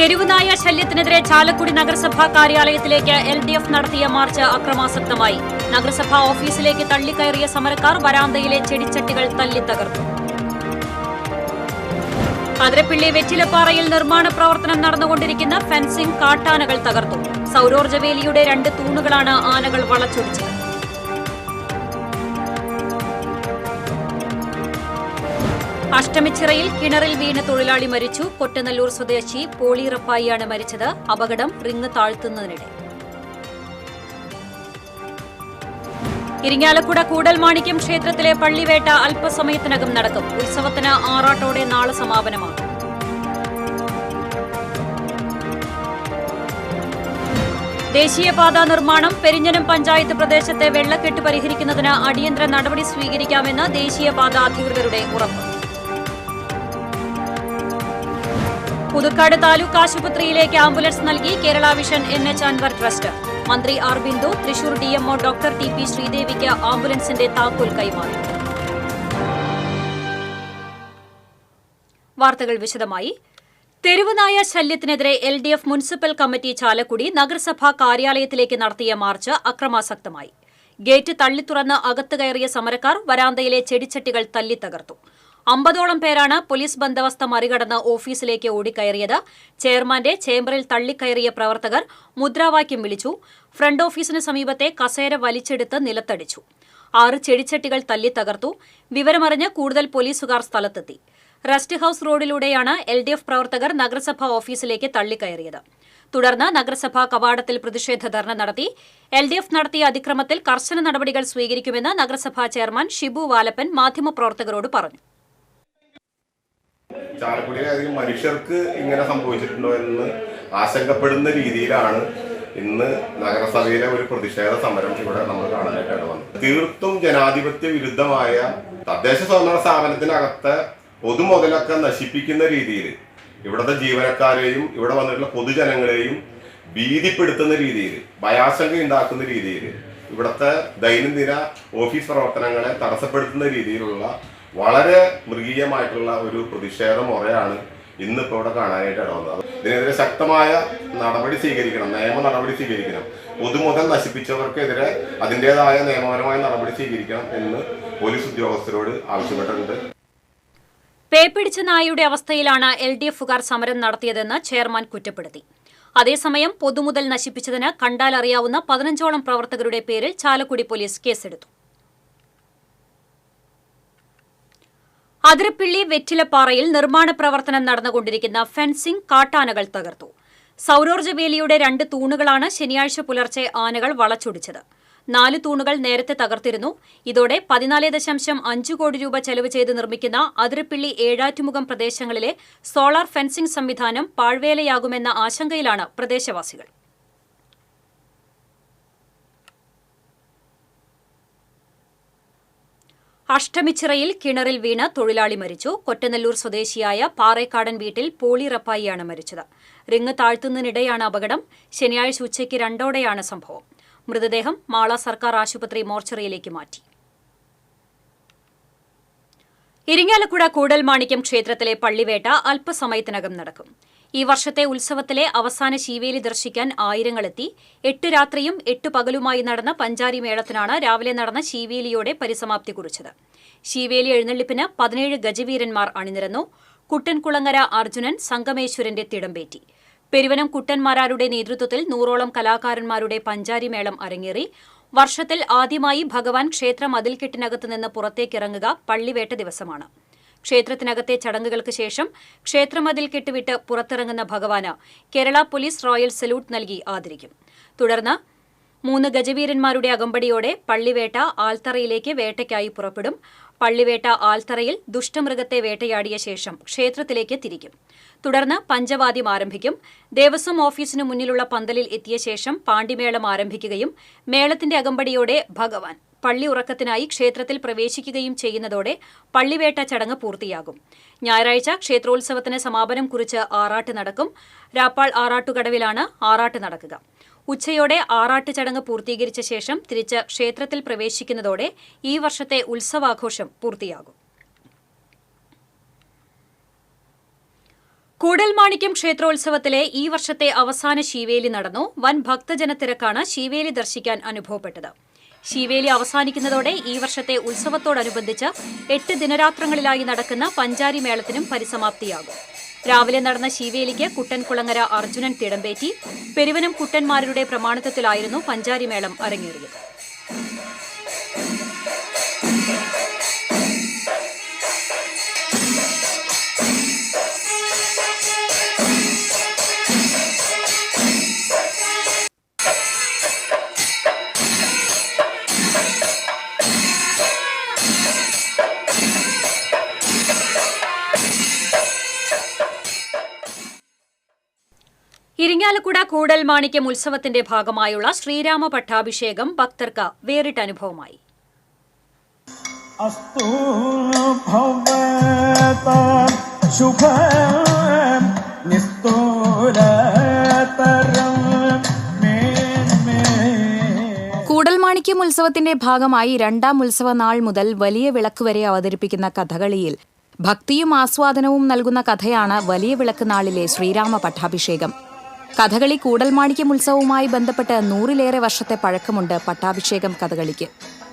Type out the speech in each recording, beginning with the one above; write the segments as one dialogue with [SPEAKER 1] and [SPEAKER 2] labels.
[SPEAKER 1] തെരുവുനായ ശല്യത്തിനെതിരെ ചാലക്കുടി നഗരസഭാ കാര്യാലയത്തിലേക്ക് LDF നടത്തിയ മാർച്ച് അക്രമാസക്തമായി. നഗരസഭാ ഓഫീസിലേക്ക് തള്ളിക്കയറിയ സമരക്കാർ വരാന്തയിലെ ചെടിച്ചട്ടികൾ തല്ലിത്തകർത്തു. അതിരപ്പിള്ളി വെറ്റിലപ്പാറയിൽ നിർമ്മാണ പ്രവർത്തനം നടന്നുകൊണ്ടിരിക്കുന്ന ഫെൻസിംഗ് കാട്ടാനകൾ തകർത്തു. സൌരോർജ്ജവേലിയുടെ 2 തൂണുകളാണ് ആനകൾ വളച്ചൊടിച്ചത്. അഷ്ടമിച്ചിറയിൽ കിണറിൽ വീണ് തൊഴിലാളി മരിച്ചു. കൊറ്റനല്ലൂർ സ്വദേശി പോളിറപ്പായിയാണ് മരിച്ചത്. അപകടം റിങ് താഴ്ത്തുന്നതിനിടെ. ഇരിങ്ങാലക്കുട കൂടൽമാണിക്യം ക്ഷേത്രത്തിലെ പള്ളിവേട്ട അല്പസമയത്തിനകം നടക്കും. ഉത്സവത്തിന് ആറാട്ടോടെ നാളെ സമാപനമാകും. ദേശീയപാത നിർമ്മാണം. പെരിഞ്ഞനം പഞ്ചായത്ത് പ്രദേശത്തെ വെള്ളക്കെട്ട് പരിഹരിക്കുന്നതിന് അടിയന്തര നടപടി സ്വീകരിക്കാമെന്ന് ദേശീയപാത അധികൃതരുടെ ഉറപ്പ്. പുതുക്കാട് താലൂക്ക് ആശുപത്രിയിലേക്ക് ആംബുലൻസ് നൽകി Kerala vision NH Anwar trust. മന്ത്രി R Bindu Thrissur DMO doctor TP ശ്രീദേവിക്ക് ആംബുലൻസിന്റെ താക്കോൽ കൈമാറി. വാർത്തകൾ വിശദമായി. തെരുവുനായ ശല്യത്തിനെതിരെ LDF മുനിസിപ്പൽ കമ്മിറ്റി ചാലക്കുടി നഗരസഭാ കാര്യാലയത്തിലേക്ക് നടത്തിയ മാർച്ച് അക്രമാസക്തമായി. ഗേറ്റ് തള്ളിത്തുറന്ന് അകത്ത് കയറിയ സമരക്കാർ വരാന്തയിലെ ചെടിച്ചട്ടികൾ തല്ലിത്തകർത്തു. 50ഓളം പേരാണ് പോലീസ് ബന്ദോബസ്ത് മറികടന്ന് ഓഫീസിലേക്ക് ഓടിക്കയറിയത്. ചെയർമാന്റെ ചേംബറിൽ തള്ളിക്കയറിയ പ്രവർത്തകർ മുദ്രാവാക്യം വിളിച്ചു. ഫ്രണ്ട് ഓഫീസിന് സമീപത്തെ കസേര വലിച്ചെടുത്ത് നിലത്തടിച്ചു. 6 ചെടിച്ചട്ടികൾ തല്ലിത്തകർത്തു. വിവരമറിഞ്ഞ് കൂടുതൽ പോലീസുകാർ സ്ഥലത്തെത്തി. റെസ്റ്റ് ഹൌസ് റോഡിലൂടെയാണ് LDF പ്രവർത്തകർ നഗരസഭാ ഓഫീസിലേക്ക് തള്ളിക്കയറിയത്. തുടർന്ന് നഗരസഭാ കവാടത്തിൽ പ്രതിഷേധ ധർണ നടത്തി. LDF നടത്തിയ അതിക്രമത്തിൽ കർശന നടപടികൾ സ്വീകരിക്കുമെന്ന് നഗരസഭാ ചെയർമാൻ ഷിബു വാലപ്പൻ മാധ്യമപ്രവർത്തകരോട് പറഞ്ഞു.
[SPEAKER 2] ചാലക്കുടിയിലധികം മനുഷ്യർക്ക് ഇങ്ങനെ സംഭവിച്ചിട്ടുണ്ടോ എന്ന് ആശങ്കപ്പെടുന്ന രീതിയിലാണ് ഇന്ന് നഗരസഭയിലെ ഒരു പ്രതിഷേധ സമരം ഇവിടെ നമ്മൾ കാണാനായിട്ടാണ് വന്നത്. തീർത്തും ജനാധിപത്യ വിരുദ്ധമായ തദ്ദേശ സ്വയംഭരണ സ്ഥാപനത്തിനകത്തെ പൊതുമുതലൊക്കെ നശിപ്പിക്കുന്ന രീതിയിൽ ഇവിടുത്തെ ജീവനക്കാരെയും ഇവിടെ വന്നിട്ടുള്ള പൊതുജനങ്ങളെയും ഭീതിപ്പെടുത്തുന്ന രീതിയിൽ, ഭയാശങ്ക ഉണ്ടാക്കുന്ന രീതിയിൽ, ഇവിടുത്തെ ദൈനംദിന ഓഫീസ് പ്രവർത്തനങ്ങളെ തടസ്സപ്പെടുത്തുന്ന രീതിയിലുള്ള വളരെ മൃഗീയമായിട്ടുള്ള ഒരു പ്രതിഷേധ മുറയാണ് ഇന്നിപ്പോൾ ഇവിടെ കാണാനായിട്ടാണ് വന്നത്. ഇതിനെതിരെ ശക്തമായ നടപടി സ്വീകരിക്കണം, നിയമ നടപടി സ്വീകരിക്കണം. പൊതുമുതൽ നശിപ്പിച്ചവർക്കെതിരെ അതിൻ്റെതായ നിയമപരമായ നടപടി സ്വീകരിക്കണം എന്ന് പോലീസ് ഉദ്യോഗസ്ഥരോട് ആവശ്യപ്പെട്ടിട്ടുണ്ട്.
[SPEAKER 1] പേപ്പിടിച്ച നായയുടെ അവസ്ഥയിലാണ് LDFുകാർ സമരം നടത്തിയതെന്ന് ചെയർമാൻ കുറ്റപ്പെടുത്തി. അതേസമയം പൊതുമുതൽ നശിപ്പിച്ചതിന് കണ്ടാലറിയാവുന്ന 15ഓളം പ്രവർത്തകരുടെ പേരിൽ ചാലക്കുടി പോലീസ് കേസെടുത്തു. അതിരപ്പിള്ളി വെറ്റിലപ്പാറയിൽ നിർമ്മാണ പ്രവർത്തനം നടന്നുകൊണ്ടിരിക്കുന്ന ഫെൻസിംഗ് കാട്ടാനകൾ തകർത്തു. സൌരോർജ്ജവേലിയുടെ 2 തൂണുകളാണ് ശനിയാഴ്ച പുലർച്ചെ ആനകൾ വളച്ചൊടിച്ചത്. 4 തൂണുകൾ നേരത്തെ തകർത്തിരുന്നു. ഇതോടെ 14.5 കോടി രൂപ ചെലവ് ചെയ്ത് നിർമ്മിക്കുന്ന അതിരപ്പിള്ളി ഏഴാറ്റുമുഖം പ്രദേശങ്ങളിലെ സോളാർ ഫെൻസിംഗ് സംവിധാനം പാഴ്വേലയാകുമെന്ന ആശങ്കയിലാണ് പ്രദേശവാസികൾ. അഷ്ടമിച്ചിറയിൽ കിണറിൽ വീണ് തൊഴിലാളി മരിച്ചു. കൊറ്റനല്ലൂർ സ്വദേശിയായ പാറേക്കാടൻ വീട്ടിൽ പോളിറപ്പായിയാണ് മരിച്ചത്. റിങ് താഴ്ത്തുന്നതിനിടെയാണ് അപകടം. ശനിയാഴ്ച ഉച്ചയ്ക്ക് 2ഓടെയാണ് സംഭവം. മൃതദേഹം മാള സർക്കാർ ആശുപത്രി മോർച്ചറിയിലേക്ക് മാറ്റി. ഇരിങ്ങാലക്കുട കൂടൽമാണിക്യം ക്ഷേത്രത്തിലെ പള്ളിവേട്ട അല്പസമയത്തിനകം നടക്കും. ഈ വർഷത്തെ ഉത്സവത്തിലെ അവസാന ശീവേലി ദർശിക്കാൻ ആയിരങ്ങളെത്തി. 8 രാത്രിയും 8 പകലുമായി നടന്ന പഞ്ചാരി മേളത്തിനാണ് രാവിലെ നടന്ന ശീവേലിയോടെ പരിസമാപ്തി കുറിച്ചത്. ശീവേലി എഴുന്നള്ളിപ്പിന് 17 ഗജവീരന്മാർ അണിനിരന്നു. കുട്ടൻകുളങ്ങര അർജുനൻ സംഗമേശ്വരന്റെ തിടമ്പേറ്റി. പെരുവനം കുട്ടന്മാരാരുടെ നേതൃത്വത്തിൽ 100ഓളം കലാകാരന്മാരുടെ പഞ്ചാരി മേളം അരങ്ങേറി. വർഷത്തിൽ ആദ്യമായി ഭഗവാൻ ക്ഷേത്ര മതിൽക്കെട്ടിനകത്ത് നിന്ന് പുറത്തേക്കിറങ്ങുക പള്ളിവേട്ട ദിവസമാണ്. ക്ഷേത്രത്തിനകത്തെ ചടങ്ങുകൾക്ക് ശേഷം ക്ഷേത്രമതിൽ കെട്ടുവിട്ട് പുറത്തിറങ്ങുന്ന ഭഗവാന് കേരള പോലീസ് റോയൽ സല്യൂട്ട് നൽകി ആദരിക്കും. തുടർന്ന് 3 ഗജവീരന്മാരുടെ അകമ്പടിയോടെ പള്ളിവേട്ട ആൽത്തറയിലേക്ക് വേട്ടയ്ക്കായി പുറപ്പെടും. പള്ളിവേട്ട ആൽത്തറയിൽ ദുഷ്ടമൃഗത്തെ വേട്ടയാടിയ ശേഷം ക്ഷേത്രത്തിലേക്ക് തിരിക്കും. തുടർന്ന് പഞ്ചവാദ്യം ആരംഭിക്കും. ദേവസ്വം ഓഫീസിനു മുന്നിലുള്ള പന്തലിൽ എത്തിയ ശേഷം പാണ്ടിമേളം ആരംഭിക്കുകയും മേളത്തിന്റെ അകമ്പടിയോടെ ഭഗവാൻ പള്ളി ഉറക്കത്തിനായി ക്ഷേത്രത്തിൽ പ്രവേശിക്കുകയും ചെയ്യുന്നതോടെ പള്ളിവേട്ട ചടങ്ങ് പൂർത്തിയാകും. ഞായറാഴ്ച ക്ഷേത്രോത്സവത്തിന് സമാപനം കുറിച്ച് ആറാട്ട് നടക്കും. രാപ്പാൾ ആറാട്ടുകടവിലാണ് ആറാട്ട് നടക്കുക. ഉച്ചയോടെ ആറാട്ട് ചടങ്ങ് പൂർത്തീകരിച്ച ശേഷം തിരിച്ച് ക്ഷേത്രത്തിൽ പ്രവേശിക്കുന്നതോടെ ഈ വർഷത്തെ ഉത്സവാഘോഷം പൂർത്തിയാകും. കൂടൽമാണിക്യം ക്ഷേത്രോത്സവത്തിലെ ഈ വർഷത്തെ അവസാന ശീവേലി നടന്നു. വൻ ഭക്തജനത്തിരക്കാണ് ശീവേലി ദർശിക്കാൻ അനുഭവപ്പെട്ടത്. ശീവേലി അവസാനിക്കുന്നതോടെ ഈ വർഷത്തെ ഉത്സവത്തോടനുബന്ധിച്ച് 8 ദിനരാത്രങ്ങളിലായി നടക്കുന്ന പഞ്ചാരി മേളത്തിനും പരിസമാപ്തിയാകും. രാവിലെ നടന്ന ശീവേലിക്ക് കുട്ടൻകുളങ്ങര അർജുനൻ തിടമ്പേറ്റി. പെരുവനം കുട്ടന്മാരുടെ പ്രമാണിത്വത്തിലായിരുന്നു പഞ്ചാരി മേളം അരങ്ങേറിയത്. ഇരിങ്ങാലക്കുട കൂടൽമാണിക്യം ഉത്സവത്തിന്റെ ഭാഗമായുള്ള ശ്രീരാമ പട്ടാഭിഷേകം ഭക്തർക്ക് വേറിട്ട അനുഭവമായി.
[SPEAKER 3] കൂടൽമാണിക്യം ഉത്സവത്തിന്റെ ഭാഗമായി 2ാം ഉത്സവ നാൾ മുതൽ വലിയ വിളക്ക് വരെ അവതരിപ്പിക്കുന്ന കഥകളിയിൽ ഭക്തിയും ആസ്വാദനവും നൽകുന്ന കഥയാണ് വലിയ വിളക്ക് നാളിലെ ശ്രീരാമ പട്ടാഭിഷേകം. കഥകളി കൂടൽമാണിക്യം ഉത്സവവുമായി ബന്ധപ്പെട്ട് 100-ലേറെ വർഷത്തെ പഴക്കമുണ്ട് പട്ടാഭിഷേകം കഥകളിക്ക്.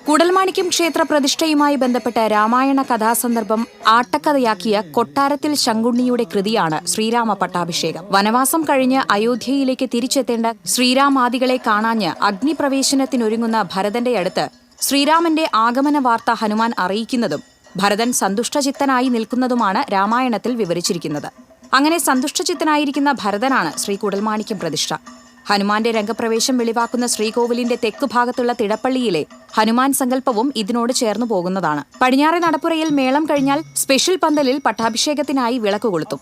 [SPEAKER 3] കൂടൽമാണിക്യം ക്ഷേത്ര പ്രതിഷ്ഠയുമായി ബന്ധപ്പെട്ട് രാമായണ കഥാസന്ദർഭം ആട്ടക്കഥയാക്കിയ കൊട്ടാരത്തിൽ ശങ്കുണ്ണിയുടെ കൃതിയാണ് ശ്രീരാമ പട്ടാഭിഷേകം. വനവാസം കഴിഞ്ഞ് അയോധ്യയിലേക്ക് തിരിച്ചെത്തേണ്ട ശ്രീരാമാദികളെ കാണാഞ്ഞ് അഗ്നിപ്രവേശനത്തിനൊരുങ്ങുന്ന ഭരതന്റെ അടുത്ത് ശ്രീരാമന്റെ ആഗമന വാർത്ത ഹനുമാൻ അറിയിക്കുന്നതും ഭരതൻ സന്തുഷ്ടചിത്തനായി നിൽക്കുന്നതുമാണ് രാമായണത്തിൽ വിവരിച്ചിരിക്കുന്നത്. അങ്ങനെ സന്തുഷ്ടചിത്തനായിരിക്കുന്ന ഭരതനാണ് ശ്രീ കൂടൽമാണിക്യം പ്രതിഷ്ഠ. ഹനുമാന്റെ രംഗപ്രവേശം വെളിവാക്കുന്ന ശ്രീകോവിലിന്റെ തെക്കുഭാഗത്തുള്ള തിടപ്പള്ളിയിലെ ഹനുമാൻ സങ്കല്പവും ഇതിനോട് ചേർന്നു പോകുന്നതാണ്. പടിഞ്ഞാറെ നടപ്പുറയിൽ മേളം കഴിഞ്ഞാൽ സ്പെഷ്യൽ പന്തലിൽ പട്ടാഭിഷേകത്തിനായി വിളക്ക് കൊളുത്തും.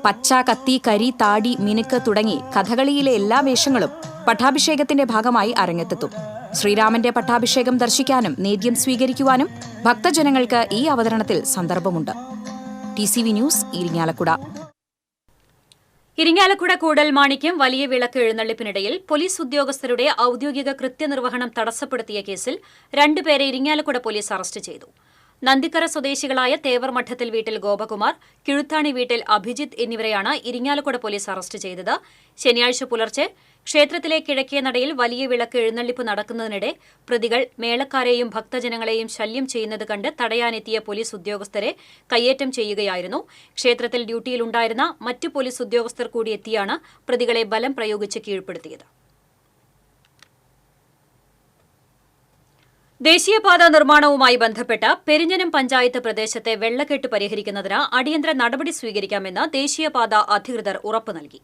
[SPEAKER 3] പച്ച, കത്തി, കരി, താടി, മിനുക്ക് തുടങ്ങി കഥകളിയിലെ എല്ലാ വേഷങ്ങളും പട്ടാഭിഷേകത്തിന്റെ ഭാഗമായി അരങ്ങത്തെത്തും. ശ്രീരാമന്റെ പട്ടാഭിഷേകം ദർശിക്കാനും നേദ്യം സ്വീകരിക്കുവാനും ഭക്തജനങ്ങൾക്ക് ഈ അവതരണത്തിൽ സന്ദർഭമുണ്ട്. TCV news, Irinjalakuda.
[SPEAKER 1] ഇരിങ്ങാലക്കുട കൂടൽമാണിക്യം വലിയ വിളക്ക് എഴുന്നള്ളിപ്പിനിടയിൽ പോലീസ് ഉദ്യോഗസ്ഥരുടെ ഔദ്യോഗിക കൃത്യനിർവഹണം തടസ്സപ്പെടുത്തിയ കേസിൽ 2 പേരെ ഇരിങ്ങാലക്കുട പോലീസ് അറസ്റ്റ് ചെയ്തു. നന്ദിക്കര സ്വദേശികളായ തേവർ മഠത്തിൽ വീട്ടിൽ ഗോപകുമാർ, കിഴുത്താണി വീട്ടിൽ അഭിജിത്ത് എന്നിവരെയാണ് ഇരിങ്ങാലക്കുട പോലീസ് അറസ്റ്റ് ചെയ്തത്. ശനിയാഴ്ച പുലർച്ചെ ക്ഷേത്രത്തിലെ കിഴക്കേ നടയിൽ വലിയ വിളക്ക് എഴുന്നള്ളിപ്പ് നടക്കുന്നതിനിടെ പ്രതികൾ മേളക്കാരെയും ഭക്തജനങ്ങളെയും ശല്യം ചെയ്യുന്നത് കണ്ട് തടയാനെത്തിയ പോലീസ് ഉദ്യോഗസ്ഥരെ കയ്യേറ്റം ചെയ്യുകയായിരുന്നു. ക്ഷേത്രത്തിൽ ഡ്യൂട്ടിയിലുണ്ടായിരുന്ന മറ്റു പോലീസ് ഉദ്യോഗസ്ഥർ കൂടി എത്തിയാണ് പ്രതികളെ ബലം പ്രയോഗിച്ച് കീഴ്പ്പെടുത്തിയത്. ദേശീയപാത നിർമ്മാണവുമായി ബന്ധപ്പെട്ട് പെരിഞ്ഞനം പഞ്ചായത്ത് പ്രദേശത്തെ വെള്ളക്കെട്ട് പരിഹരിക്കുന്നതിന് അടിയന്തര നടപടി സ്വീകരിക്കാമെന്ന് ദേശീയപാത അധികൃതർ ഉറപ്പു നൽകി.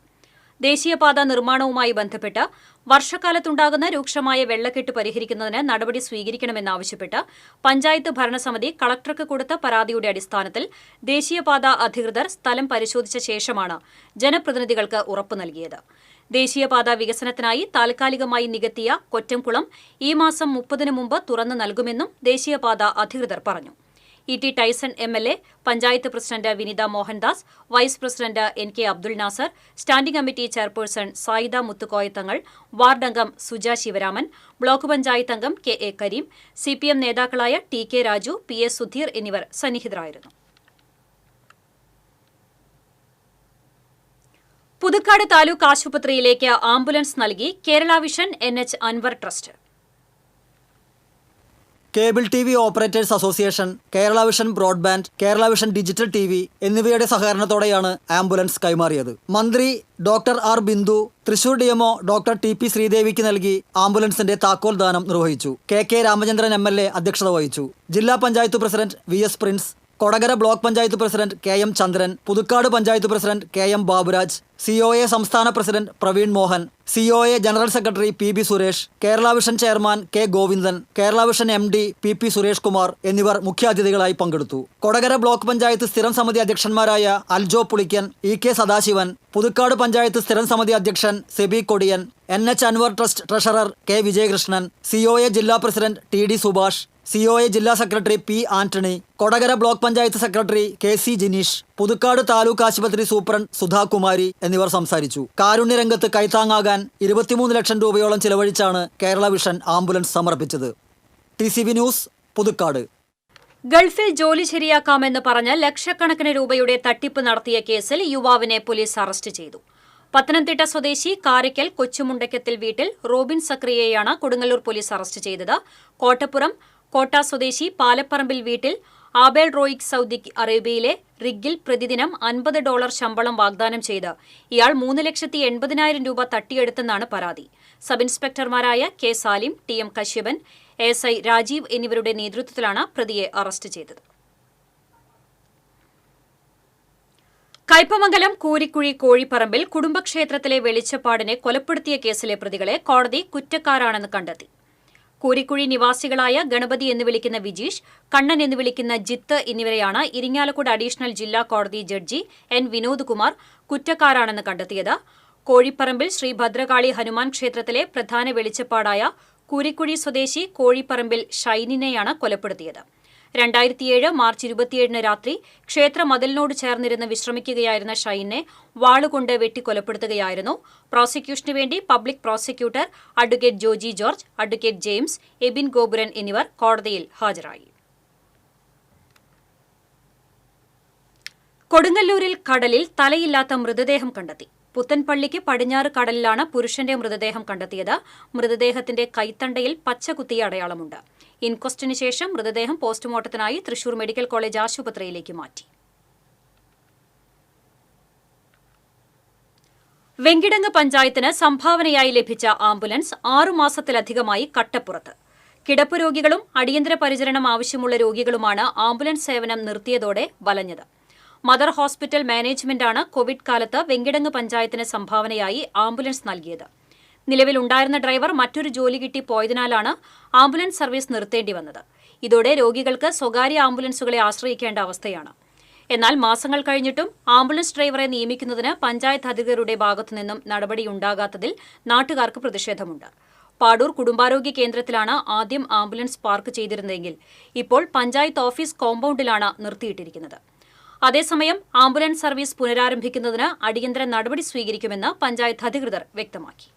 [SPEAKER 1] ദേശീയപാത നിർമ്മാണവുമായി ബന്ധപ്പെട്ട് വർഷക്കാലത്തുണ്ടാകുന്ന രൂക്ഷമായ വെള്ളക്കെട്ട് പരിഹരിക്കുന്നതിന് നടപടി സ്വീകരിക്കണമെന്നാവശ്യപ്പെട്ട് പഞ്ചായത്ത് ഭരണസമിതി കളക്ടർക്ക് കൊടുത്ത പരാതിയുടെ അടിസ്ഥാനത്തിൽ ദേശീയപാത അധികൃതർ സ്ഥലം പരിശോധിച്ച ശേഷമാണ് ജനപ്രതിനിധികൾക്ക് ഉറപ്പു നൽകിയത്. ദേശീയപാത വികസനത്തിനായി താൽക്കാലികമായി നികത്തിയ കൊറ്റംകുളം ഈ മാസം 30-ന് മുമ്പ് തുറന്നു നൽകുമെന്നും ദേശീയപാത അധികൃതർ പറഞ്ഞു. ET Taison MLA, panchayat president Vinitha Mohandas, vice president NK Abdul Nasar, standing committee chairperson Sayida Muthukoyathangal, ward അംഗം സുജ ശിവരാമൻ, ബ്ലോക്ക് പഞ്ചായത്ത് അംഗം KA കരീം, CPM നേതാക്കളായ TK രാജു, PS സുധീർ എന്നിവർ സന്നിഹിതരായിരുന്നു. പുതുക്കാട് താലൂക്ക് ആശുപത്രിയിലേക്ക് ആംബുലൻസ് നൽകി Kerala vision NH Anwar trust.
[SPEAKER 4] Cable TV operators association, Kerala vision broadband, Kerala vision digital TV എന്നിവയുടെ സഹകരണത്തോടെയാണ് ആംബുലൻസ് കൈമാറിയത്. മന്ത്രി doctor R Bindu Thrissur DMO doctor TP ശ്രീദേവിക്ക് നൽകി ആംബുലൻസിന്റെ താക്കോൽ ദാനം നിർവഹിച്ചു. KK രാമചന്ദ്രൻ MLA അധ്യക്ഷത വഹിച്ചു. ജില്ലാ panchayat president VS Prince, Kodakara block panchayat president KM Chandran, Puthukkad panchayat president KM Baburaj, COA സംസ്ഥാന president Praveen Mohan, COA general secretary PB Suresh, Kerala vision chairman K Govindan, Kerala vision MD PP Suresh Kumar എന്നിവർ മുഖ്യാതിഥികളായി പങ്കെടുത്തു. കൊടകര ബ്ലോക്ക് പഞ്ചായത്ത് സ്ഥിരം സമിതി അധ്യക്ഷന്മാരായ അൽജോ പുളിക്കൻ, EK സദാശിവൻ, പുതുക്കാട് പഞ്ചായത്ത് സ്ഥിരം സമിതി അധ്യക്ഷൻ Sebi Kodiyan, NH Anwar trust treasurer K Vijayakrishnan, COA ജില്ലാ പ്രസിഡന്റ് TD സുഭാഷ്, COA ജില്ലാ secretary P Antony, Kodakara block panchayat secretary KC Jineesh, Puthukkad taluk ആശുപത്രി സൂപ്രണ്ട് സുധാകുമാരി എന്നിവർ സംസാരിച്ചു. കാരുണ്യരംഗത്ത് കൈത്താങ്ങാകാൻ 23 ലക്ഷം രൂപയോളം ചിലവഴിച്ചാണ് കേരള വിഷൻ ആംബുലൻസ് സമർപ്പിച്ചത്. TCV news, Puthukkad.
[SPEAKER 1] ഗൾഫിൽ ജോലി ശരിയാക്കാമെന്ന് പറഞ്ഞ് ലക്ഷക്കണക്കിന് രൂപയുടെ തട്ടിപ്പ് നടത്തിയ കേസിൽ യുവാവിനെ പോലീസ് അറസ്റ്റ് ചെയ്തു. പത്തനംതിട്ട സ്വദേശി കാരയ്ക്കൽ കൊച്ചുമുണ്ടക്കത്തിൽ വീട്ടിൽ റോബിൻ സക്രിയയെയാണ് കൊടുങ്ങല്ലൂർ പോലീസ് അറസ്റ്റ് ചെയ്തത്. കോട്ടപ്പുറം കോട്ട സ്വദേശി പാലപ്പറമ്പിൽ വീട്ടിൽ ആബേൽ റോയിക് സൗദി അറേബ്യയിലെ റിഗിൽ പ്രതിദിനം $50 ശമ്പളം വാഗ്ദാനം ചെയ്ത് ഇയാൾ 3,80,000 രൂപ തട്ടിയെടുത്തെന്നാണ് പരാതി. സബ് ഇൻസ്പെക്ടർമാരായ K Salim, T M Kashyapan, S I Rajeev എന്നിവരുടെ നേതൃത്വത്തിലാണ് പ്രതിയെ അറസ്റ്റ് ചെയ്തത്. കയ്പമംഗലം കൂരിക്കുഴി കോഴിപ്പറമ്പിൽ കുടുംബക്ഷേത്രത്തിലെ വെളിച്ചപ്പാടിനെ കൊലപ്പെടുത്തിയ കേസിലെ പ്രതികളെ കോടതി കുറ്റക്കാരാണെന്ന് കണ്ടെത്തി. കൂരിക്കുഴി നിവാസികളായ ഗണപതി എന്ന് വിളിക്കുന്ന വിജീഷ്, കണ്ണൻ എന്ന് വിളിക്കുന്ന ജിത്ത് എന്നിവരെയാണ് ഇരിങ്ങാലക്കുട അഡീഷണൽ ജില്ലാ കോടതി ജഡ്ജി എൻ വിനോദ് കുമാർ കുറ്റക്കാരാണെന്ന് കണ്ടെത്തിയത്. കോഴിപ്പറമ്പിൽ ശ്രീ ഭദ്രകാളി ഹനുമാൻ ക്ഷേത്രത്തിലെ പ്രധാന വെളിച്ചപ്പാടായ കൂരിക്കുഴി സ്വദേശി കോഴിപ്പറമ്പിൽ ഷൈനിനെയാണ് കൊലപ്പെടുത്തിയത്. 2007 മാർച്ച് 27 രാത്രി ക്ഷേത്ര മതിലിനോട് ചേർന്നിരുന്ന് വിശ്രമിക്കുകയായിരുന്ന ഷൈനെ വാളുകൊണ്ട് വെട്ടിക്കൊലപ്പെടുത്തുകയായിരുന്നു. പ്രോസിക്യൂഷനു വേണ്ടി public prosecutor advocate Joji George, advocate James, Abin Gopuran എന്നിവർ കോടതിയിൽ ഹാജരായി. കൊടുങ്ങല്ലൂരിൽ കടലിൽ തലയില്ലാത്ത മൃതദേഹം കണ്ടെത്തി. പുത്തൻപള്ളിക്ക് പടിഞ്ഞാറ് കടലിലാണ് പുരുഷന്റെ മൃതദേഹം കണ്ടെത്തിയത്. മൃതദേഹത്തിന്റെ കൈത്തണ്ടയിൽ പച്ച കുത്തിയ അടയാളമുണ്ട്. ഇൻക്വസ്റ്റിന് ശേഷം മൃതദേഹം പോസ്റ്റ്മോർട്ടത്തിനായി തൃശൂർ മെഡിക്കൽ കോളേജ് ആശുപത്രിയിലേക്ക് മാറ്റി. വെങ്കിടങ്ങ് പഞ്ചായത്തിന് സംഭാവനയായി ലഭിച്ച ആംബുലൻസ് 6 മാസത്തിലധികമായി കട്ടപ്പുറത്ത്. കിടപ്പ് രോഗികളും അടിയന്തര പരിചരണം ആവശ്യമുള്ള രോഗികളുമാണ് ആംബുലൻസ് സേവനം നിർത്തിയതോടെ വലഞ്ഞത്. മദർ ഹോസ്പിറ്റൽ മാനേജ്മെന്റാണ് കോവിഡ് കാലത്ത് വെങ്കിടങ്ങ് പഞ്ചായത്തിന് സംഭാവനയായി ആംബുലൻസ് നൽകിയത്. നിലവിലുണ്ടായിരുന്ന ഡ്രൈവർ മറ്റൊരു ജോലി കിട്ടി പോയതിനാലാണ് ആംബുലൻസ് സർവീസ് നിർത്തേണ്ടി വന്നത്. ഇതോടെ രോഗികൾക്ക് സ്വകാര്യ ആംബുലൻസുകളെ ആശ്രയിക്കേണ്ട അവസ്ഥയാണ്. എന്നാൽ മാസങ്ങൾ കഴിഞ്ഞിട്ടും ആംബുലൻസ് ഡ്രൈവറെ നിയമിക്കുന്നതിന് പഞ്ചായത്ത് അധികൃതരുടെ ഭാഗത്തുനിന്നും നടപടിയുണ്ടാകാത്തതിൽ നാട്ടുകാർക്ക് പ്രതിഷേധമുണ്ട്. പാടൂർ കുടുംബാരോഗ്യ കേന്ദ്രത്തിലാണ് ആദ്യം ആംബുലൻസ് പാർക്ക് ചെയ്തിരുന്നതെങ്കിൽ ഇപ്പോൾ പഞ്ചായത്ത് ഓഫീസ് കോമ്പൗണ്ടിലാണ് നിർത്തിയിട്ടിരിക്കുന്നത്. അതേസമയം ആംബുലൻസ് സർവീസ് പുനരാരംഭിക്കുന്നതിന് അടിയന്തര നടപടി സ്വീകരിക്കുമെന്ന് പഞ്ചായത്ത് അധികൃതർ വ്യക്തമാക്കി.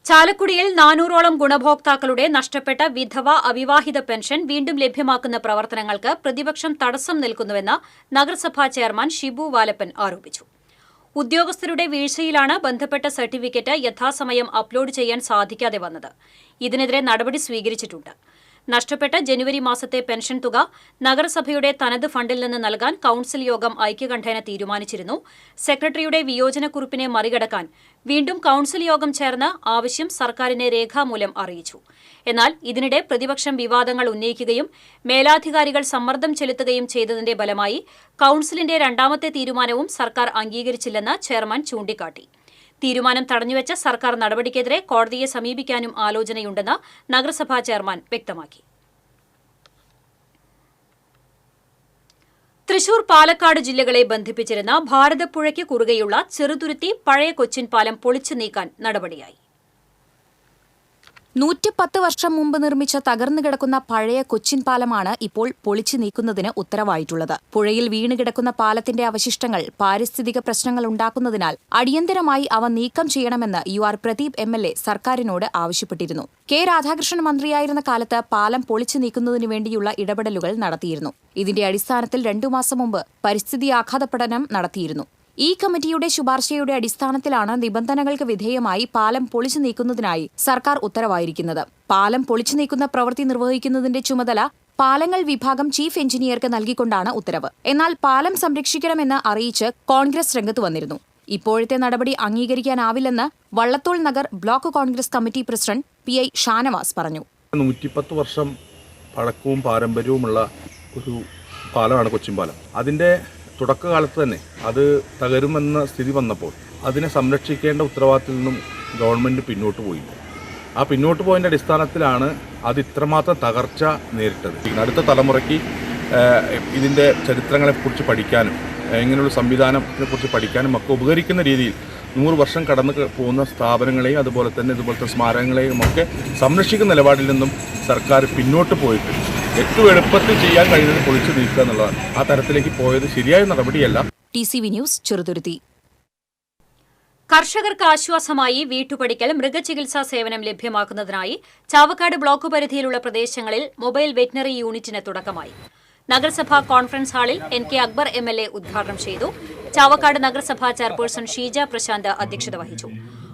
[SPEAKER 1] ചാലക്കുടിയിൽ 400ഓളം ഗുണഭോക്താക്കളുടെ നഷ്ടപ്പെട്ട വിധവ അവിവാഹിത പെൻഷൻ വീണ്ടും ലഭ്യമാക്കുന്ന പ്രവർത്തനങ്ങൾക്ക് പ്രതിപക്ഷം തടസ്സം നിൽക്കുന്നുവെന്ന് നഗരസഭാ ചെയർമാൻ ഷിബു വാലപ്പൻ ആരോപിച്ചു. ഉദ്യോഗസ്ഥരുടെ വീഴ്ചയിലാണ് ബന്ധപ്പെട്ട സർട്ടിഫിക്കറ്റ് യഥാസമയം അപ്ലോഡ് ചെയ്യാൻ സാധിക്കാതെ വന്നത്. ഇതിനെതിരെ നടപടി സ്വീകരിച്ചിട്ടുണ്ട്. നഷ്ടപ്പെട്ട ജനുവരി മാസത്തെ പെൻഷൻ തുക നഗരസഭയുടെ തനത് ഫണ്ടിൽ നിന്ന് നൽകാൻ കൌൺസിൽ യോഗം ഐക്യകണ്ഠേന തീരുമാനിച്ചിരുന്നു. സെക്രട്ടറിയുടെ വിയോജനക്കുറിപ്പിനെ മറികടക്കാൻ വീണ്ടും കൌൺസിൽ യോഗം ചേർന്ന് ആവശ്യം സർക്കാരിനെ രേഖാമൂലം അറിയിച്ചു. എന്നാൽ ഇതിനിടെ പ്രതിപക്ഷം വിവാദങ്ങൾ ഉന്നയിക്കുകയും മേലാധികാരികൾ സമ്മർദ്ദം ചെലുത്തുകയും ചെയ്തതിന്റെ ഫലമായി കൌൺസിലിന്റെ രണ്ടാമത്തെ തീരുമാനവും സർക്കാർ അംഗീകരിച്ചില്ലെന്ന് ചെയർമാൻ ചൂണ്ടിക്കാട്ടി. തീരുമാനം തടഞ്ഞുവെച്ച സർക്കാർ നടപടിക്കെതിരെ കോടതിയെ സമീപിക്കാനും ആലോചനയുണ്ടെന്ന് നഗരസഭാ ചെയർമാൻ വ്യക്തമാക്കി. തൃശൂർ, പാലക്കാട് ജില്ലകളെ ബന്ധിപ്പിച്ചിരുന്ന ഭാരതപ്പുഴയ്ക്ക് കുറുകെയുള്ള ചെറുതുരുത്തി പഴയ കൊച്ചിൻ പാലം പൊളിച്ചു നീക്കാൻ നടപടിയായി.
[SPEAKER 3] 110 വർഷം മുമ്പ് നിർമ്മിച്ച തകർന്നു കിടക്കുന്ന പഴയ കൊച്ചിൻ പാലമാണ് ഇപ്പോൾ പൊളിച്ചു നീക്കുന്നതിന് ഉത്തരവായിട്ടുള്ളത്. പുഴയിൽ വീണുകിടക്കുന്ന പാലത്തിന്റെ അവശിഷ്ടങ്ങൾ പാരിസ്ഥിതിക പ്രശ്നങ്ങൾ ഉണ്ടാക്കുന്നതിനാൽ അടിയന്തരമായി അവ നീക്കം ചെയ്യണമെന്ന് UR പ്രദീപ് MLA സർക്കാരിനോട് ആവശ്യപ്പെട്ടിരുന്നു. കെ രാധാകൃഷ്ണൻ മന്ത്രിയായിരുന്ന കാലത്ത് പാലം പൊളിച്ചു നീക്കുന്നതിനു വേണ്ടിയുള്ള ഇടപെടലുകൾ നടത്തിയിരുന്നു. ഇതിന്റെ അടിസ്ഥാനത്തിൽ 2 മാസം മുമ്പ് പരിസ്ഥിതി ആഘാത പഠനം നടത്തിയിരുന്നു. ഈ കമ്മിറ്റിയുടെ ശുപാർശയുടെ അടിസ്ഥാനത്തിലാണ് നിബന്ധനകൾക്ക് വിധേയമായി പാലം പൊളിച്ചു നീക്കുന്നതിനായി സർക്കാർ ഉത്തരവായിരിക്കുന്നത്. പാലം പൊളിച്ചു നീക്കുന്ന പ്രവൃത്തി നിർവഹിക്കുന്നതിന്റെ ചുമതല പാലങ്ങൾ വിഭാഗം ചീഫ് എഞ്ചിനീയർക്ക് നൽകിക്കൊണ്ടാണ് ഉത്തരവ്. എന്നാൽ പാലം സംരക്ഷിക്കണമെന്ന് അറിയിച്ച് കോൺഗ്രസ് രംഗത്ത് വന്നിരുന്നു. ഇപ്പോഴത്തെ നടപടി അംഗീകരിക്കാനാവില്ലെന്ന് Vallathol Nagar block Congress committee president PI Shanavas പറഞ്ഞു.
[SPEAKER 5] 110 വർഷം പഴക്കവും പാരമ്പര്യവുമുള്ള ഒരു പാലമാണ് കൊച്ചിൻ പാലം. അതിൻ്റെ തുടക്കകാലത്ത് തന്നെ അത് തകരുമെന്ന സ്ഥിതി വന്നപ്പോൾ അതിനെ സംരക്ഷിക്കേണ്ട ഉത്തരവാദിത്തത്തിൽ നിന്നും ഗവൺമെൻറ് പിന്നോട്ട് പോയി. ആ പിന്നോട്ട് പോയതിൻ്റെ അടിസ്ഥാനത്തിലാണ് അത് ഇത്രമാത്രം തകർച്ച നേരിട്ടത്. അടുത്ത തലമുറയ്ക്ക് ഇതിൻ്റെ ചരിത്രങ്ങളെക്കുറിച്ച് പഠിക്കാനും ഇങ്ങനെയുള്ള സംവിധാനത്തെക്കുറിച്ച് പഠിക്കാനും ഒക്കെ ഉപകരിക്കുന്ന രീതിയിൽ 100 വർഷം കടന്നു പോകുന്ന സ്ഥാപനങ്ങളെയും അതുപോലെ തന്നെ ഇതുപോലത്തെ സ്മാരകങ്ങളെയും ഒക്കെ സംരക്ഷിക്കുന്ന നിലപാടിൽ നിന്നും സർക്കാർ പിന്നോട്ട് പോയിട്ട് ഏറ്റവും എളുപ്പത്തിൽ ചെയ്യാൻ കഴിയുന്നത് പൊളിച്ചു നീക്കുക എന്നുള്ളതാണ്. ആ തരത്തിലേക്ക് പോയത് ശരിയായ നടപടിയല്ല.
[SPEAKER 3] TCV news, Cheruthuruthy.
[SPEAKER 1] കർഷകർക്ക് ആശ്വാസമായി വീട്ടുപടിക്കൽ മൃഗചികിത്സാ സേവനം ലഭ്യമാക്കുന്നതിനായി ചാവക്കാട് ബ്ലോക്ക് പരിധിയിലുള്ള പ്രദേശങ്ങളിൽ മൊബൈൽ വെറ്റിനറി യൂണിറ്റിന് തുടക്കമായി. നഗരസഭാ കോൺഫറൻസ് ഹാളിൽ NK അക്ബർ MLA ഉദ്ഘാടനം ചെയ്തു. ചാവക്കാട് നഗരസഭാ ചെയർപേഴ്സൺ ഷീജ പ്രശാന്ത് അധ്യക്ഷത വഹിച്ചു.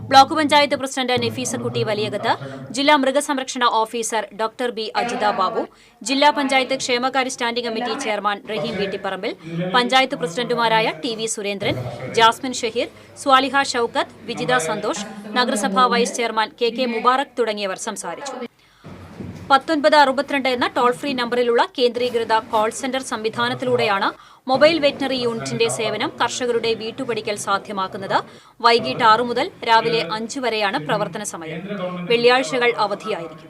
[SPEAKER 1] ബ്ലോക്ക് പഞ്ചായത്ത് പ്രസിഡന്റ് നഫീസക്കുട്ടി വലിയകത്ത്, ജില്ലാ മൃഗസംരക്ഷണ officer doctor B Ajitha Babu, ജില്ലാ പഞ്ചായത്ത് ക്ഷേമകാര്യ സ്റ്റാൻഡിംഗ് കമ്മിറ്റി ചെയർമാൻ റഹീം വീട്ടിപ്പറമ്പിൽ, പഞ്ചായത്ത് പ്രസിഡന്റുമാരായ TV സുരേന്ദ്രൻ, ജാസ്മിൻ ഷഹീർ, സ്വാലിഹ ഷൌക്കത്ത്, വിജിത സന്തോഷ്, നഗരസഭാ വൈസ് ചെയർമാൻ KK മുബാറക് തുടങ്ങിയവർ സംസാരിച്ചു. 1962 എന്ന ടോൾ ഫ്രീ നമ്പറിലുള്ള കേന്ദ്രീകൃത കോൾ സെന്റർ സംവിധാനത്തിലൂടെയാണ് മൊബൈൽ വെറ്റിനറി യൂണിറ്റിന്റെ സേവനം കർഷകരുടെ വീട്ടുപടിക്കൽ സാധ്യമാക്കുന്നത്. വൈകിട്ട് 6 മുതൽ രാവിലെ 5 വരെയാണ് പ്രവർത്തന സമയം. വെള്ളിയാഴ്ചകൾ അവധിയായിരിക്കും.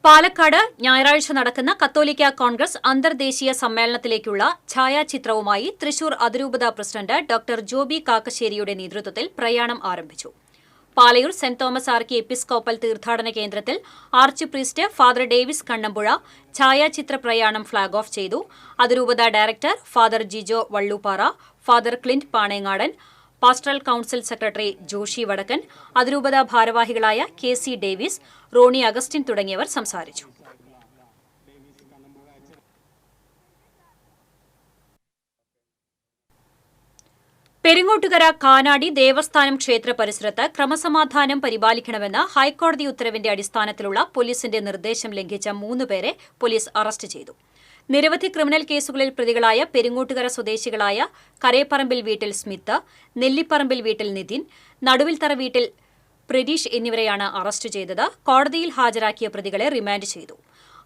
[SPEAKER 1] പാലക്കാട് ഞായറാഴ്ച നടക്കുന്ന കത്തോലിക്ക കോൺഗ്രസ് അന്തർദേശീയ സമ്മേളനത്തിലേക്കുള്ള ഛായാചിത്രവുമായി തൃശൂർ അതിരൂപത പ്രസിഡന്റ് ഡോക്ടർ ജോബി കാക്കശ്ശേരിയുടെ നേതൃത്വത്തിൽ പ്രയാണം ആരംഭിച്ചു. Palayur saint Thomas archiepiscopal തീർത്ഥാടന കേന്ദ്രത്തിൽ arch priest father Davis Kannampuzha ഛായാചിത്ര പ്രയാണം ഫ്ളാഗ് ഓഫ് ചെയ്തു. അതിരൂപത director father Jijo Valluppara, father Clint Panengadan, pastoral council secretary Joshy Vadakkan, അതിരൂപത ഭാരവാഹികളായ KC ഡേവിസ്, റോണി അഗസ്റ്റിൻ തുടങ്ങിയവർ സംസാരിച്ചു. പെരിങ്ങോട്ടുകര കാനാടി ദേവസ്ഥാനം ക്ഷേത്ര പരിസരത്ത് ക്രമസമാധാനം പരിപാലിക്കണമെന്ന ഹൈക്കോടതി ഉത്തരവിന്റെ അടിസ്ഥാനത്തിലുള്ള പോലീസിന്റെ നിർദ്ദേശം ലംഘിച്ച 3 പേരെ പോലീസ് അറസ്റ്റ് ചെയ്തു. നിരവധി ക്രിമിനൽ കേസുകളിൽ പ്രതികളായ പെരിങ്ങോട്ടുകര സ്വദേശികളായ കരേപ്പറമ്പിൽ വീട്ടിൽ സ്മിത്ത്, നെല്ലിപ്പറമ്പിൽ വീട്ടിൽ നിതിൻ, നടുവിൽത്തറ വീട്ടിൽ പ്രതീഷ് എന്നിവരെയാണ് അറസ്റ്റ് ചെയ്തത്. കോടതിയിൽ ഹാജരാക്കിയ പ്രതികളെ റിമാൻഡ് ചെയ്തു.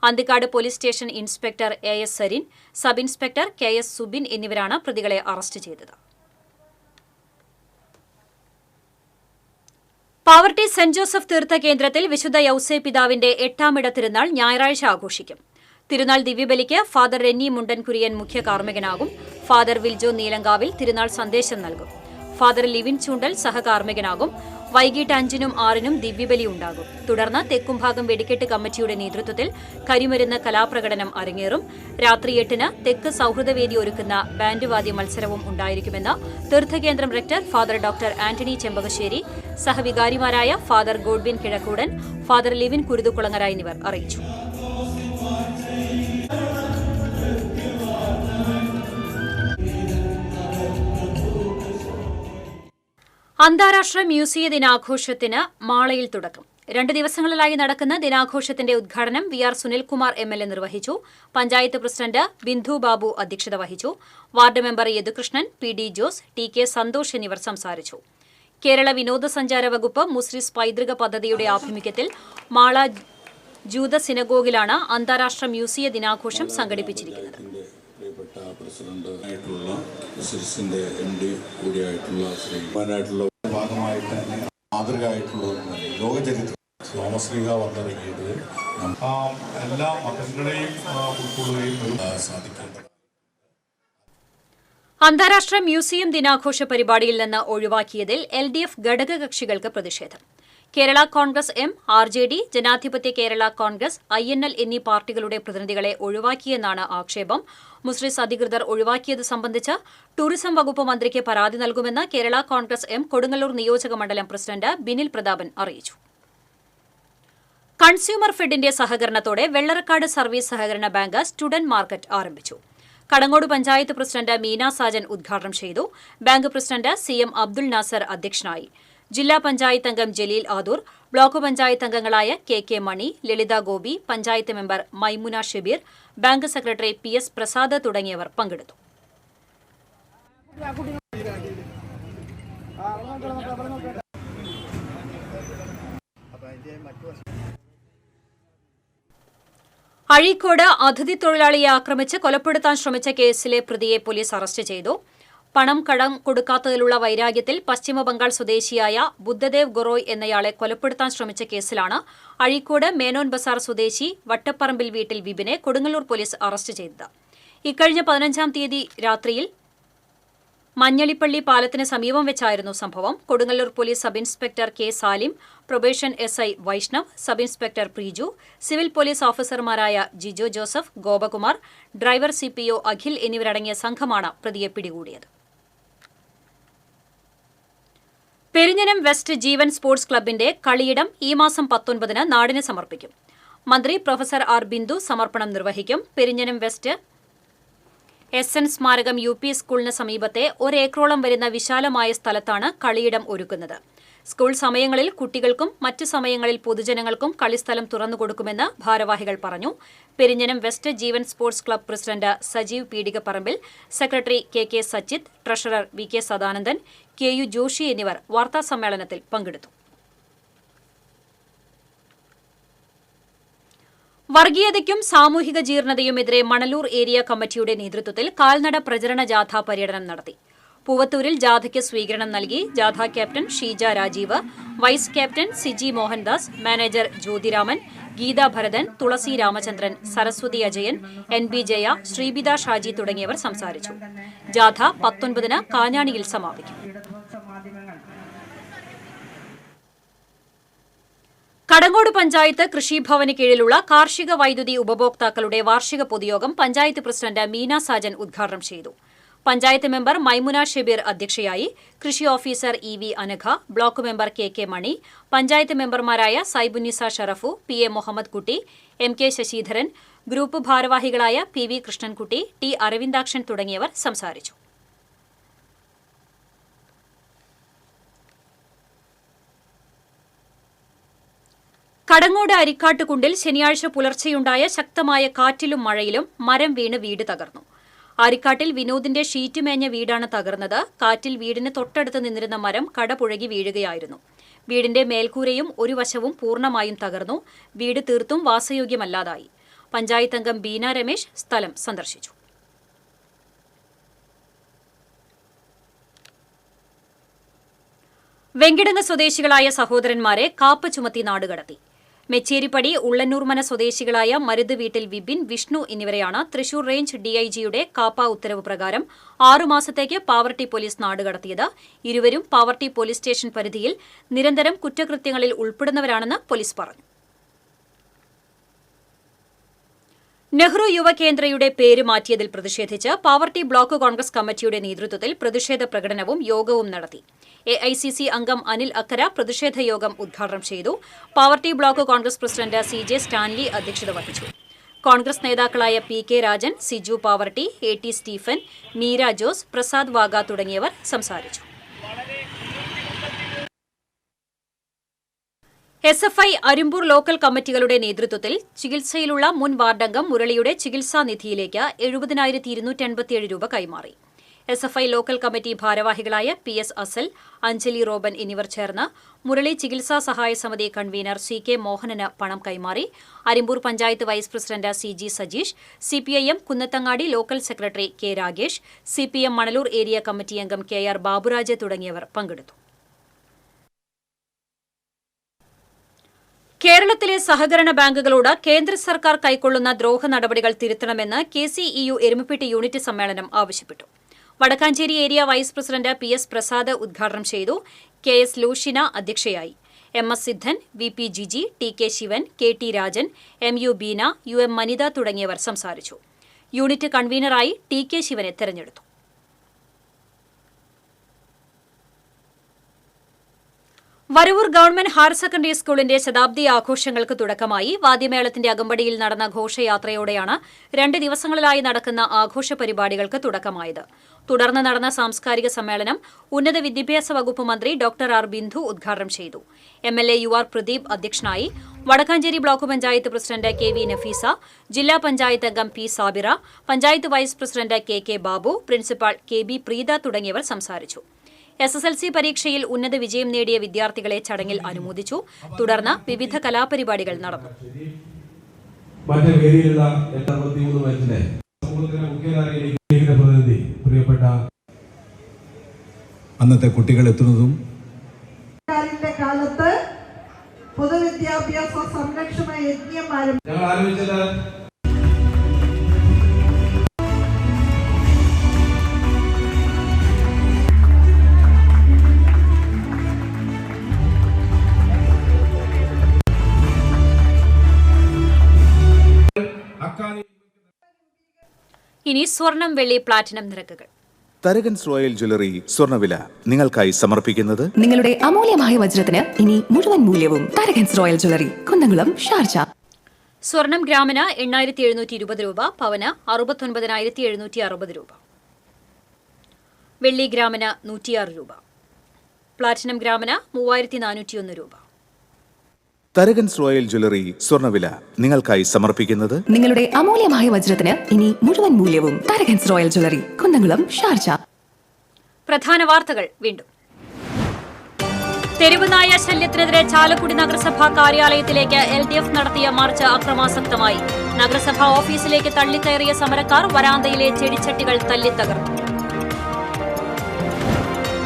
[SPEAKER 1] Anthikad police station inspector AS Sarin, sub inspector KS Subin എന്നിവരാണ് പ്രതികളെ അറസ്റ്റ് ചെയ്തത്. പാവർട്ടി സെന്റ് ജോസഫ് തീർത്ഥ കേന്ദ്രത്തിൽ വിശുദ്ധ യൗസേ പിതാവിന്റെ 8ാം ഇട തിരുനാൾ ഞായറാഴ്ച ആഘോഷിക്കും. തിരുനാൾ ദിവ്യബലിക്ക് ഫാദർ റെന്നി മുണ്ടൻകുര്യൻ മുഖ്യ കാർമ്മികനാകും. ഫാദർ വിൽജോ നീലങ്കാവിൽ തിരുനാൾ സന്ദേശം നൽകും. ഫാദർ ലിവിൻ ചൂണ്ടൽ സഹകാർമ്മികനാകും. വൈകിട്ട് 5-നും 6-നും ദിവ്യബലി ഉണ്ടാകും. തുടർന്ന് തെക്കുംഭാഗം വെടിക്കെട്ട് കമ്മിറ്റിയുടെ നേതൃത്വത്തിൽ കരിമരുന്ന് കലാപ്രകടനം അരങ്ങേറും. രാത്രി 8-ന് തെക്ക് സൌഹൃദവേദി ഒരുക്കുന്ന ബാൻഡ് വാദ്യ മത്സരവും ഉണ്ടായിരിക്കുമെന്ന് തീർത്ഥകേന്ദ്രം rector father doctor Antony Chempakassery, സഹവികാരിമാരായ father Godwin Kizhakkoodan, father Livin Kuruthukulangara എന്നിവർ അറിയിച്ചു. അന്താരാഷ്ട്ര മ്യൂസിയ ദിനാഘോഷത്തിന് മാളയിൽ തുടക്കം. 2 ദിവസങ്ങളിലായി നടക്കുന്ന ദിനാഘോഷത്തിന്റെ ഉദ്ഘാടനം VR സുനിൽകുമാർ MLA നിർവഹിച്ചു. പഞ്ചായത്ത് പ്രസിഡന്റ് ബിന്ദു ബാബു അധ്യക്ഷത വഹിച്ചു. Ward member Yadukrishnan, PD Jose, TK Santhosh എന്നിവർ സംസാരിച്ചു. കേരള വിനോദസഞ്ചാര വകുപ്പ് മുസ്ലിസ് പൈതൃക പദ്ധതിയുടെ ആഭിമുഖ്യത്തിൽ മാള ജൂത സിനഗോഗിലാണ് അന്താരാഷ്ട്ര മ്യൂസിയ ദിനാഘോഷം സംഘടിപ്പിച്ചിരിക്കുന്നത്.
[SPEAKER 6] പ്രസിഡന്റ് ആയിട്ടുള്ള മുസ്ലിസിന്റെ MD കൂടിയായിട്ടുള്ള ശ്രീമാനായിട്ടുള്ള ഭാഗമായിട്ട് തന്നെ മാതൃകയായിട്ടുള്ള ലോകചരിത്രം തോമസ് ലീഗ വന്നിറങ്ങിയത് എല്ലാ മതങ്ങളെയും ഉൾക്കൊള്ളുകയും സാധിക്കേണ്ടത്.
[SPEAKER 1] അന്താരാഷ്ട്ര മ്യൂസിയം ദിനാഘോഷ പരിപാടിയിൽ നിന്ന് ഒഴിവാക്കിയതിൽ LDF ഘടകകക്ഷികൾക്ക് പ്രതിഷേധം. കേരള കോൺഗ്രസ് M, RJD, ജനാധിപത്യ കേരള കോൺഗ്രസ്, INL എന്നീ പാർട്ടികളുടെ പ്രതിനിധികളെ ഒഴിവാക്കിയെന്നാണ് ആക്ഷേപം. മുസ്ലിസ് അധികൃതർ ഒഴിവാക്കിയത് സംബന്ധിച്ച് ടൂറിസം വകുപ്പ് മന്ത്രിക്ക് പരാതി നൽകുമെന്ന് കേരള കോൺഗ്രസ് M കൊടുങ്ങല്ലൂർ നിയോജക മണ്ഡലം പ്രസിഡന്റ് ബിനിൽ പ്രതാപൻ അറിയിച്ചു. കൺസ്യൂമർ ഫെഡിന്റെ സഹകരണത്തോടെ വെള്ളറക്കാട് സർവീസ് സഹകരണ ബാങ്ക് സ്റ്റുഡന്റ് മാർക്കറ്റ് ആരംഭിച്ചു. കടങ്ങോട് പഞ്ചായത്ത് പ്രസിഡന്റ് മീന സാജൻ ഉദ്ഘാടനം ചെയ്തു. Bank president CM Abdul Nasar അധ്യക്ഷനായി. ജില്ലാ പഞ്ചായത്ത് അംഗം ജലീൽ ആദൂർ, ബ്ലോക്ക് പഞ്ചായത്ത് അംഗങ്ങളായ KK Mani, Lalitha Gopi, panchayat member Maimuna Shabeer, bank secretary PS Prasad തുടങ്ങിയവർ പങ്കെടുത്തു. അഴീക്കോട് അതിഥി തൊഴിലാളിയെ ആക്രമിച്ച് കൊലപ്പെടുത്താൻ ശ്രമിച്ച കേസിലെ പ്രതിയെ പോലീസ് അറസ്റ്റ് ചെയ്തു. പണം കടം കൊടുക്കാത്തതിലുള്ള വൈരാഗ്യത്തിൽ പശ്ചിമബംഗാൾ സ്വദേശിയായ ബുദ്ധദേവ് ഗൊറോയ് എന്നയാളെ കൊലപ്പെടുത്താൻ ശ്രമിച്ച കേസിലാണ് അഴീക്കോട് മേനോൻ ബസാർ സ്വദേശി വട്ടപ്പറമ്പിൽ വീട്ടിൽ വിപിനെ കൊടുങ്ങല്ലൂർ പോലീസ് അറസ്റ്റ് ചെയ്തത്. ഇക്കഴിഞ്ഞ 15-ാം തീയതി രാത്രിയിൽ മഞ്ഞളിപ്പള്ളി പാലത്തിന് സമീപം വെച്ചായിരുന്നു സംഭവം. Kodungallur police sub inspector K Salim, probation SI Vaishnav, sub inspector Preeju, civil police ഓഫീസർമാരായ Jijo Joseph, Gopakumar, driver CPO Akhil എന്നിവരടങ്ങിയ സംഘമാണ് പ്രതിയെ പിടികൂടിയത്. പെരിഞ്ഞനം വെസ്റ്റ് ജീവൻ സ്പോർട്സ് ക്ലബിന്റെ കളിയിടം ഈ മാസം 19-ന് നാടിന് സമർപ്പിക്കും. മന്ത്രി പ്രൊഫസർ R. ബിന്ദു സമർപ്പണം നിർവഹിക്കും. പെരിഞ്ഞനം വെസ്റ്റ് SN സ്മാരകം UP സ്കൂളിന് സമീപത്തെ 1 ഏക്കറോളം വരുന്ന വിശാലമായ സ്ഥലത്താണ് കളിയിടം ഒരുക്കുന്നത്. സ്കൂൾ സമയങ്ങളിൽ കുട്ടികൾക്കും മറ്റ് സമയങ്ങളിൽ പൊതുജനങ്ങൾക്കും കളിസ്ഥലം തുറന്നുകൊടുക്കുമെന്ന് ഭാരവാഹികൾ പറഞ്ഞു. Perinjanam west Jeevan sports club president Sajeev Peedikaparambil, secretary KK Sachith, treasurer VK Sadanandan, KU Joshy എന്നിവർ വാർത്താസമ്മേളനത്തിൽ പങ്കെടുത്തു. വർഗീയതയ്ക്കും സാമൂഹിക ജീർണതയുമെതിരെ മണലൂർ ഏരിയ കമ്മിറ്റിയുടെ നേതൃത്വത്തിൽ കാൽനട പ്രചരണ ജാഥ പര്യടനം നടത്തി. പൂവത്തൂരിൽ ജാഥയ്ക്ക് സ്വീകരണം നൽകി. ജാഥ captain Sheeja Rajeev, vice captain Siji Mohandas, manager Jyothiraman, Geetha Bharathan, Thulasi Ramachandran, Saraswathi Ajayan, NB Jaya, Sreebitha Shaji തുടങ്ങിയവർ സംസാരിച്ചു. ജാഥ 19-ന് കാഞ്ഞാണിയിൽ സമാപിക്കും. കടങ്ങോട് പഞ്ചായത്ത് കൃഷിഭവന് കീഴിലുള്ള കാർഷിക വൈദ്യുതി ഉപഭോക്താക്കളുടെ വാർഷിക പൊതുയോഗം പഞ്ചായത്ത് പ്രസിഡന്റ് മീന സാജൻ ഉദ്ഘാടനം ചെയ്തു. പഞ്ചായത്ത് മെമ്പർ മൈമുന ഷബീർ അധ്യക്ഷയായി. കൃഷി officer EV Anagha, block member KK മണി, പഞ്ചായത്ത് മെമ്പർമാരായ സൈബുന്നിസ ഷറഫു, PA മുഹമ്മദ് കുട്ടി, MK ശശിധരൻ, ഗ്രൂപ്പ് ഭാരവാഹികളായ PV കൃഷ്ണൻകുട്ടി, T അരവിന്ദാക്ഷൻ തുടങ്ങിയവർ സംസാരിച്ചു. കടങ്ങോട് അരിക്കാട്ടുകുണ്ടിൽ ശനിയാഴ്ച പുലർച്ചെയുണ്ടായ ശക്തമായ കാറ്റിലും മഴയിലും മരം വീണ് വീട് തകർന്നു. ആരിക്കാട്ടിൽ വിനോദിന്റെ ഷീറ്റ് മേഞ്ഞ വീടാണ് തകർന്നത്. കാറ്റിൽ വീടിന് തൊട്ടടുത്ത് നിന്നിരുന്ന മരം കടപുഴകി വീഴുകയായിരുന്നു. വീടിന്റെ മേൽക്കൂരയും ഒരു വശവും പൂർണ്ണമായും തകർന്നു. വീട് തീർത്തും വാസയോഗ്യമല്ലാതായി. പഞ്ചായത്ത് അംഗം ബീന രമേശ് സ്ഥലം സന്ദർശിച്ചു. വെങ്കിടങ്ങ് സ്വദേശികളായ സഹോദരന്മാരെ കാപ്പ ചുമത്തി നാടുകടത്തി. മെച്ചേരിപ്പടി ഉള്ളന്നൂർമന സ്വദേശികളായ മരുത് വീട്ടിൽ വിപിൻ, വിഷ്ണു എന്നിവരെയാണ് തൃശൂർ റേഞ്ച് DIGയുടെ കാപ്പ ഉത്തരവ് പ്രകാരം 6 മാസത്തേക്ക് പാവർട്ടി പോലീസ് നാടുകടത്തിയത്. ഇരുവരും പാവർട്ടി പോലീസ് സ്റ്റേഷൻ പരിധിയിൽ നിരന്തരം കുറ്റകൃത്യങ്ങളിൽ ഉൾപ്പെടുന്നവരാണെന്ന് പോലീസ് പറഞ്ഞു. നെഹ്റു യുവകേന്ദ്രയുടെ പേര് മാറ്റിയതിൽ പ്രതിഷേധിച്ച് പാവർട്ടി ബ്ലോക്ക് കോൺഗ്രസ് കമ്മിറ്റിയുടെ നേതൃത്വത്തിൽ പ്രതിഷേധ പ്രകടനവും യോഗവും നടത്തി. AICC അംഗം അനിൽ അക്കര പ്രതിഷേധ യോഗം ഉദ്ഘാടനം ചെയ്തു. Pavaratty block Congress president CJ Stanley അധ്യക്ഷത വഹിച്ചു. കോൺഗ്രസ് നേതാക്കളായ PK Rajan, Siju Pavaratty, AT Stephen, Meera Jose, Prasad Wagah തുടങ്ങിയവർ സംസാരിച്ചു. SFI അരിമ്പൂർ ലോക്കൽ കമ്മിറ്റികളുടെ നേതൃത്വത്തിൽ ചികിത്സയിലുള്ള മുൻ വാർഡംഗം മുരളിയുടെ ചികിത്സാ നിധിയിലേക്ക് 70,287 രൂപ കൈമാറി. SFI ലോക്കൽ കമ്മിറ്റി ഭാരവാഹികളായ PS അസൽ, അഞ്ജലി റോബൻ എന്നിവർ ചേർന്ന് മുരളി ചികിത്സാ സഹായ സമിതി കൺവീനർ CK മോഹനന് പണം കൈമാറി. Arimpur panchayat vice president CG Sajeesh, CPIM Kunnathangadi local secretary K Ragesh, CPM Manalur area committee അംഗം KR ബാബുരാജ് തുടങ്ങിയവർ പങ്കെടുത്തു. കേരളത്തിലെ സഹകരണ ബാങ്കുകളോട് കേന്ദ്ര സർക്കാർ കൈക്കൊള്ളുന്ന ദ്രോഹ നടപടികൾ തിരുത്തണമെന്ന് KCEU എരുമപ്പെട്ടി യൂണിറ്റ് സമ്മേളനം ആവശ്യപ്പെട്ടു. Vadakkanchery area vice president PS Prasad ഉദ്ഘാടനം ചെയ്തു. KS ലൂഷിന അധ്യക്ഷയായി. MS സിദ്ധൻ, VP Jiji, TK Shivan, KT Rajan, MU Beena, UM മനിത തുടങ്ങിയവർ സംസാരിച്ചു. യൂണിറ്റ് കൺവീനറായി TK ശിവനെ തെരഞ്ഞെടുത്തു. വരവൂർ ഗവൺമെന്റ് ഹയർ സെക്കൻഡറി സ്കൂളിന്റെ ശതാബ്ദി ആഘോഷങ്ങൾക്ക് തുടക്കമായി. വാദ്യമേളത്തിന്റെ അകമ്പടിയിൽ നടന്ന ഘോഷയാത്രയോടെയാണ് 2 ദിവസങ്ങളിലായി നടക്കുന്ന ആഘോഷ പരിപാടികൾക്ക് തുടക്കമായത്. തുടർന്ന് നടന്ന സാംസ്കാരിക സമ്മേളനം ഉന്നത വിദ്യാഭ്യാസ വകുപ്പ് മന്ത്രി ഡോക്ടർ R. ബിന്ദു ഉദ്ഘാടനം ചെയ്തു. MLA UR പ്രദീപ് അധ്യക്ഷനായി. Vadakkanchery block panchayat president KV Nafeesa, ജില്ലാ പഞ്ചായത്ത് അംഗം P. Sabira, panchayat vice president KK Babu, principal KB Preetha തുടങ്ങിയവർ സംസാരിച്ചു. SSLC പരീക്ഷയിൽ ഉന്നത വിജയം നേടിയ വിദ്യാർത്ഥികളെ ചടങ്ങിൽ അനുമോദിച്ചു. തുടർന്ന് വിവിധ കലാപരിപാടികൾ നടന്നു.
[SPEAKER 6] അന്നത്തെ കുട്ടികൾ എത്തുന്നതും
[SPEAKER 7] കാലത്ത് പൊതുവിദ്യാഭ്യാസ സംരക്ഷണ യജ്ഞം ആരംഭിച്ചത്
[SPEAKER 1] ഇനി സ്വർണം, വെള്ളി, പ്ലാറ്റിനം നിരക്കുകൾ.
[SPEAKER 8] തരകൻസ് റോയൽ ജ്വല്ലറി സ്വർണ്ണവില നിങ്ങൾക്കായി സമർപ്പിക്കുന്നത്
[SPEAKER 9] നിങ്ങളുടെ അമൂല്യമായ വജ്രത്തിന് ഇനി മുഴുവൻ മൂല്യവും Tharakans royal jewellery, Kunnamkulam, Sharjah.
[SPEAKER 1] സ്വർണം ഗ്രാമിന് 8720 രൂപ, പവന് 69,760 രൂപ. വെള്ളി ഗ്രാമിന് 106 രൂപ. പ്ലാറ്റിനം ഗ്രാമിന് 3401 രൂപ.
[SPEAKER 8] തരകൻസ് റോയൽ ജ്വല്ലറി സ്വർണ്ണവില നിങ്ങൾക്കായി സമർപ്പിക്കുന്നത്
[SPEAKER 9] നിങ്ങളുടെ അമൂല്യമായ വജ്രത്തിന് ഇനി മുഴുവൻ മൂല്യവും Tharakans royal jewellery, Kunnamkulam, Sharjah.
[SPEAKER 1] പ്രധാന വാർത്തകൾ വീണ്ടും. തെരുവുനായ ശല്യത്തിനെതിരെ ചാലക്കുടി നഗരസഭാ കാര്യാലയത്തിലേക്ക് LDF നടത്തിയ മാർച്ച് അക്രമാസക്തമായി. നഗരസഭാ ഓഫീസിലേക്ക് തള്ളിക്കയറിയ സമരക്കാർ വരാന്തയിലെ ചെടിച്ചട്ടികൾ തല്ലിത്തകർന്നു.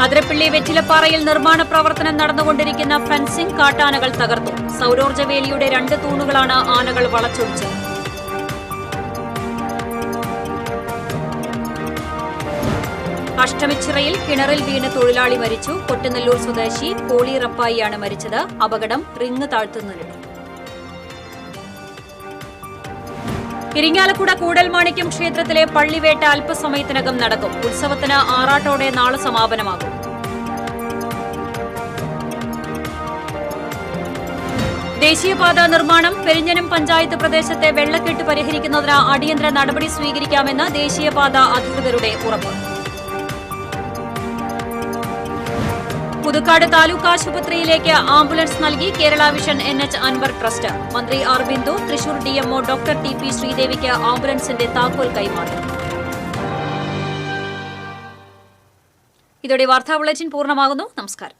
[SPEAKER 1] അതിരപ്പള്ളി വെറ്റിലപ്പാറയിൽ നിർമ്മാണ പ്രവർത്തനം നടന്നുകൊണ്ടിരിക്കുന്ന ഫെൻസിംഗ് കാട്ടാനകൾ തകർത്തു. സൗരോർജ്ജ വേലിയുടെ 2 തൂണുകളാണ് ആനകൾ വളച്ചൊടിച്ചത്. അഷ്ടമിച്ചിറയിൽ കിണറിൽ വീണ് തൊഴിലാളി മരിച്ചു. കൊട്ടുനെല്ലൂർ സ്വദേശി പോളി റപ്പായിയാണ് മരിച്ചത്. അപകടം റിങ് താഴ്ത്തുന്നതിനിടെ. ഇരിങ്ങാലക്കുട കൂടൽമാണിക്യം ക്ഷേത്രത്തിലെ പള്ളിവേട്ട അല്പസമയത്തിനകം നടക്കും. ഉത്സവത്തിന് ആറാട്ടോടെ നാളെ സമാപനമാകും. ദേശീയപാത നിർമ്മാണം. പെരിഞ്ഞനം പഞ്ചായത്ത് പ്രദേശത്തെ വെള്ളക്കെട്ട് പരിഹരിക്കുന്നതിന് അടിയന്തര നടപടി സ്വീകരിക്കാമെന്ന് ദേശീയപാത അധികൃതരുടെ ഉറപ്പ്. പുതുക്കാട് താലൂക്ക് ആശുപത്രിയിലേക്ക് ആംബുലൻസ് നൽകി Kerala vision NH Anwar trust. മന്ത്രി R Bindu Thrissur DMO doctor TP ശ്രീദേവിക്ക് ആംബുലൻസിന്റെ താക്കോൽ കൈമാറി. ഇതോടെ വാർത്താ ബുള്ളറ്റിൻ പൂർണ്ണമാകുന്നു. നമസ്കാരം.